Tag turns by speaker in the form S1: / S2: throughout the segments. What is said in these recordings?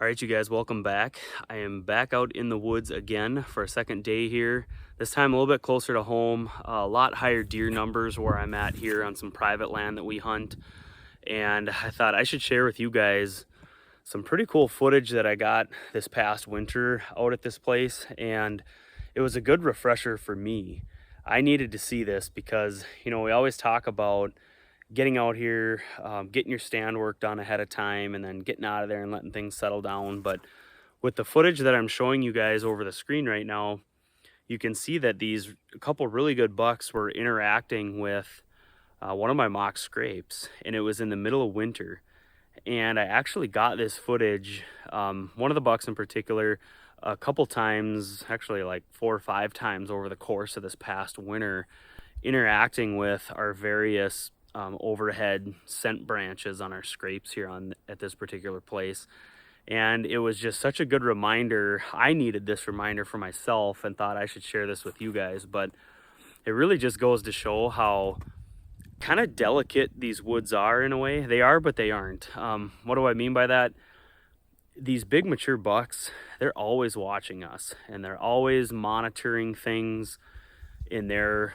S1: All right, you guys, welcome back. I am back out in the woods again for a second day here. This time a little bit closer to home, a lot higher deer numbers where I'm at here on some private land that we hunt. And I thought I should share with you guys some pretty cool footage that I got this past winter out at this place. And it was a good refresher for me. I needed to see this because, we always talk about getting out here, getting your stand work done ahead of time, and then getting out of there and letting things settle down. But with the footage that I'm showing you guys over the screen right now, you can see that these a couple really good bucks were interacting with one of my mock scrapes, and it was in the middle of winter. And I actually got this footage, one of the bucks in particular, a couple times, actually like 4 or 5 times over the course of this past winter, interacting with our various overhead scent branches on our scrapes here on at this particular place. And it was just such a good reminder. I needed this reminder for myself and thought I should share this with you guys. But it really just goes to show how kind of delicate these woods are in a way. They are, but they aren't. What do I mean by that? These big mature bucks, they're always watching us and they're always monitoring things in their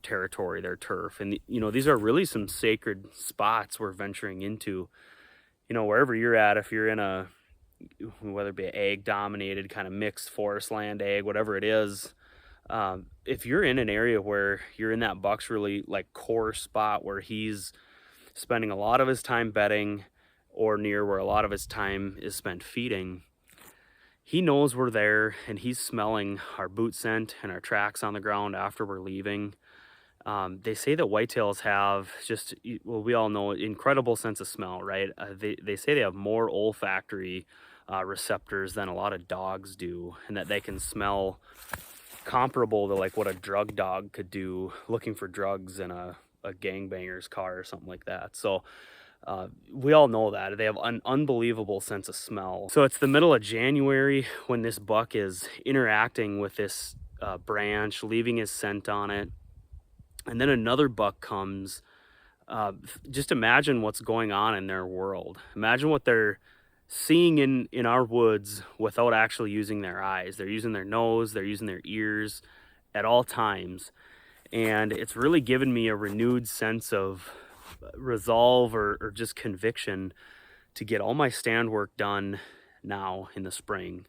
S1: territory, their turf. And, these are really some sacred spots we're venturing into. Wherever you're at, if you're in a, whether it be an ag dominated kind of mixed forest land, ag, whatever it is, if you're in an area where you're in that buck's really like core spot where he's spending a lot of his time bedding or near where a lot of his time is spent feeding, he knows we're there and he's smelling our boot scent and our tracks on the ground after we're leaving. They say that whitetails have just, well, we all know, incredible sense of smell, right? They say they have more olfactory receptors than a lot of dogs do, and that they can smell comparable to like what a drug dog could do looking for drugs in a gangbanger's car or something like that. So we all know that they have an unbelievable sense of smell. So it's the middle of January when this buck is interacting with this branch, leaving his scent on it, and then another buck comes. Just imagine what's going on in their world. Imagine what they're seeing in our woods without actually using their eyes. They're using their nose, they're using their ears at all times. And it's really given me a renewed sense of resolve or just conviction to get all my stand work done now in the spring.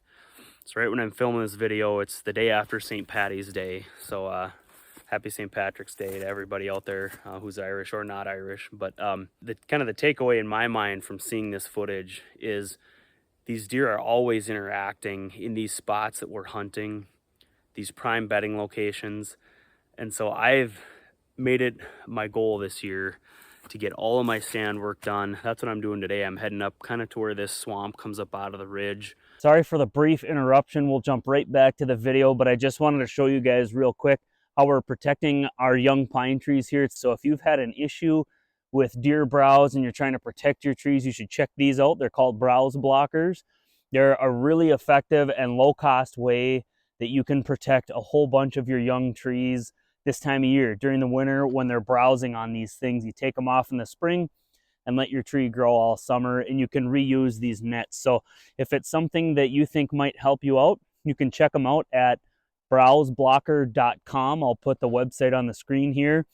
S1: So right when I'm filming this video, it's the day after St. Patty's Day. So happy St. Patrick's Day to everybody out there who's Irish or not Irish. But the kind of the takeaway in my mind from seeing this footage is these deer are always interacting in these spots that we're hunting, these prime bedding locations. And so I've made it my goal this year to get all of my stand work done. That's what I'm doing today. I'm heading up kind of to where this swamp comes up out of the ridge. Sorry for the brief interruption. We'll jump right back to the video, but I just wanted to show you guys real quick how we're protecting our young pine trees here. So if you've had an issue with deer browse and you're trying to protect your trees, you should check these out. They're called browse blockers. They're a really effective and low-cost way that you can protect a whole bunch of your young trees this time of year. During the winter when they're browsing on these things, you take them off in the spring and let your tree grow all summer, and you can reuse these nets. So if it's something that you think might help you out, you can check them out at browseblocker.com. I'll put the website on the screen here.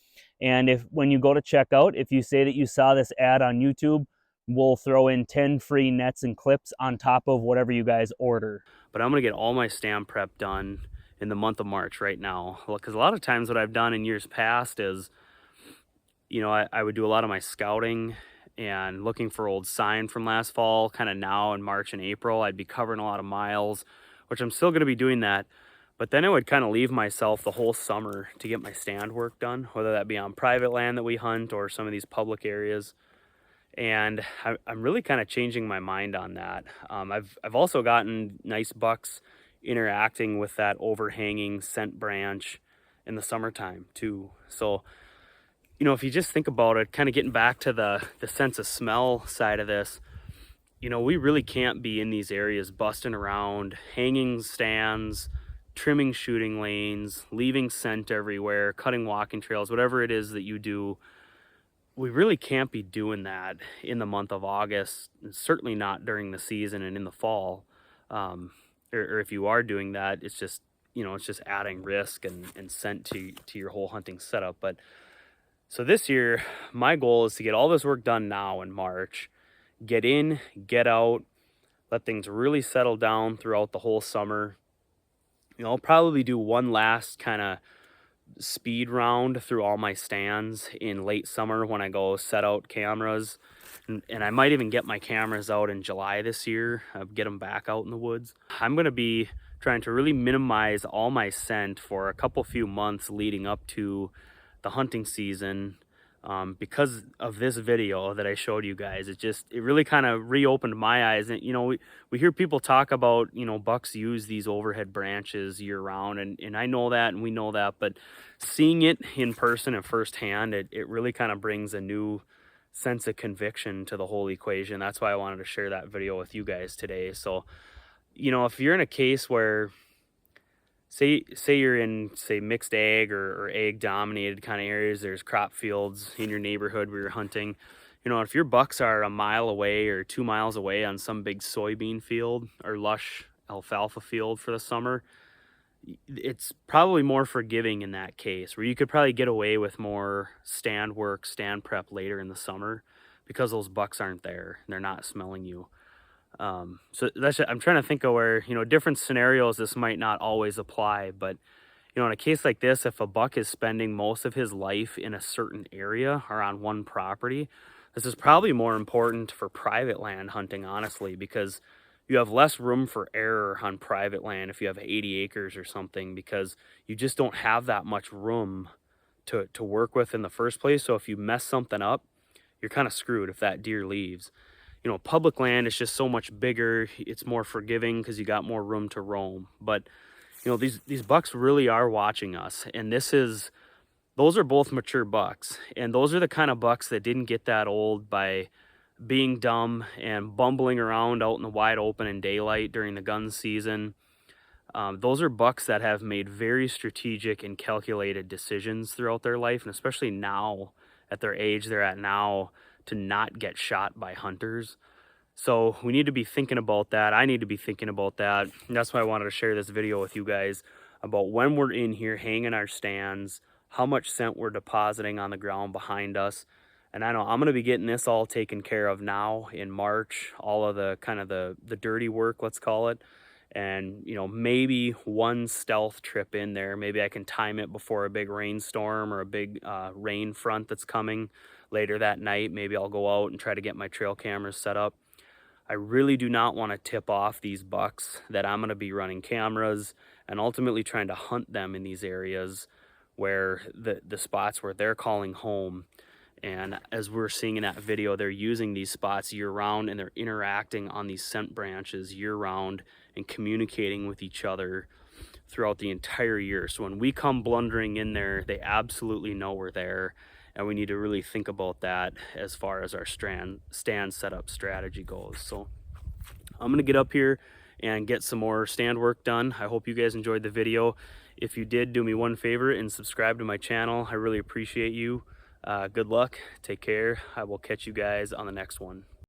S1: And when you go to checkout, if you say that you saw this ad on YouTube, we'll throw in 10 free nets and clips on top of whatever you guys order. But I'm gonna get all my stand prep done in the month of March right now. Because a lot of times what I've done in years past is, I would do a lot of my scouting and looking for old sign from last fall. Kind of now in March and April, I'd be covering a lot of miles, which I'm still gonna be doing that. But then I would kind of leave myself the whole summer to get my stand work done, whether that be on private land that we hunt or some of these public areas. And I'm really kind of changing my mind on that. I've also gotten nice bucks interacting with that overhanging scent branch in the summertime too. So, if you just think about it, kind of getting back to the sense of smell side of this, we really can't be in these areas busting around, hanging stands, trimming shooting lanes, leaving scent everywhere, cutting walking trails, whatever it is that you do we really can't be doing that in the month of August, and certainly not during the season and in the fall. Um, or if you are doing that, it's just, it's just adding risk and scent to your whole hunting setup. But so this year, my goal is to get all this work done now in March, get in, get out, let things really settle down throughout the whole summer. I'll probably do one last kind of speed round through all my stands in late summer when I go set out cameras. And I might even get my cameras out in July this year, get them back out in the woods. I'm going to be trying to really minimize all my scent for a couple few months leading up to the hunting season. Because of this video that I showed you guys, it really kind of reopened my eyes. And we hear people talk about, bucks use these overhead branches year round, and I know that and we know that, but seeing it in person and firsthand, it really kind of brings a new sense of conviction to the whole equation. That's why I wanted to share that video with you guys today. So if you're in a case where say you're in, say, mixed ag or ag dominated kind of areas, there's crop fields in your neighborhood where you're hunting, if your bucks are a mile away or 2 miles away on some big soybean field or lush alfalfa field for the summer, it's probably more forgiving in that case, where you could probably get away with more stand work, stand prep later in the summer because those bucks aren't there and they're not smelling you. So I'm trying to think of where, different scenarios this might not always apply, but in a case like this, if a buck is spending most of his life in a certain area or on one property, this is probably more important for private land hunting, honestly, because you have less room for error on private land if you have 80 acres or something, because you just don't have that much room to work with in the first place. So if you mess something up, you're kind of screwed if that deer leaves. Public land is just so much bigger. It's more forgiving because you got more room to roam. But these bucks really are watching us, and those are both mature bucks, and those are the kind of bucks that didn't get that old by being dumb and bumbling around out in the wide open in daylight during the gun season. Those are bucks that have made very strategic and calculated decisions throughout their life, and especially now at their age they're at now, to not get shot by hunters. So we need to be thinking about that. I need to be thinking about that. And that's why I wanted to share this video with you guys about when we're in here hanging our stands, how much scent we're depositing on the ground behind us. And I know I'm going to be getting this all taken care of now in March, all of the kind of the dirty work, let's call it. And, maybe one stealth trip in there. Maybe I can time it before a big rainstorm or a big rain front that's coming later that night. Maybe I'll go out and try to get my trail cameras set up. I really do not want to tip off these bucks that I'm going to be running cameras and ultimately trying to hunt them in these areas where the spots where they're calling home. And as we're seeing in that video, they're using these spots year round, and they're interacting on these scent branches year round and communicating with each other throughout the entire year. So when we come blundering in there, they absolutely know we're there. And we need to really think about that as far as our stand setup strategy goes. So I'm going to get up here and get some more stand work done. I hope you guys enjoyed the video. If you did, do me one favor and subscribe to my channel. I really appreciate you. Good luck. Take care. I will catch you guys on the next one.